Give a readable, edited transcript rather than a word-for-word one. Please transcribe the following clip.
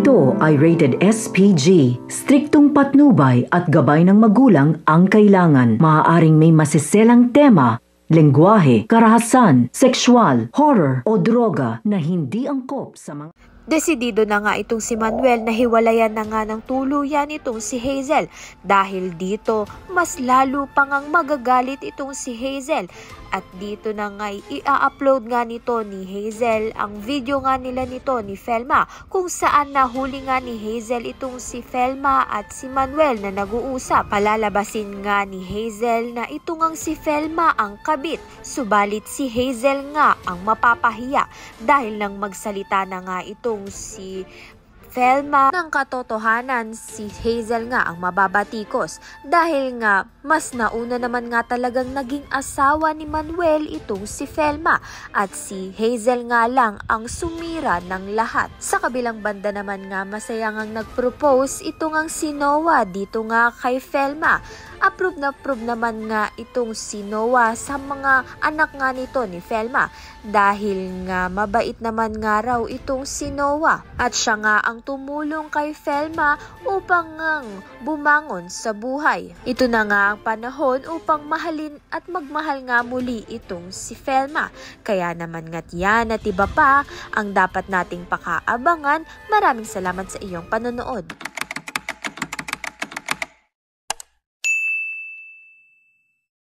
Ito ay rated SPG. Striktong patnubay at gabay ng magulang ang kailangan. Maaaring may masiselang tema, lengguwahe, karahasan, sexual, horror o droga na hindi angkop sa mga... Desidido na nga itong si Manuel na hiwalayan na nga ng tuluyan itong si Hazel. Dahil dito, mas lalo pang ang magagalit itong si Hazel. At dito na nga i-upload nga nito ni Hazel ang video nga nila nito ni Felma kung saan nahuli nga ni Hazel itong si Felma at si Manuel na nag-uusap. Palalabasin nga ni Hazel na ito ngang si Felma ang kabit, subalit si Hazel nga ang mapapahiya dahil nang magsalita na nga itong si Felma ng katotohanan, si Hazel nga ang mababatikos dahil nga mas nauna naman nga talagang naging asawa ni Manuel itong si Felma at si Hazel nga lang ang sumira ng lahat. Sa kabilang banda naman nga masaya ngang nag-propose ito ngang si Noah dito nga kay Felma. Approve naman nga itong si Noah sa mga anak nga nito ni Felma dahil nga mabait naman nga raw itong si Noah at siya nga ang tumulong kay Felma upang bumangon sa buhay. Ito na nga ang panahon upang mahalin at magmahal nga muli itong si Felma. Kaya naman nga't yan at iba pa ang dapat nating pakaabangan. Maraming salamat sa iyong panonood.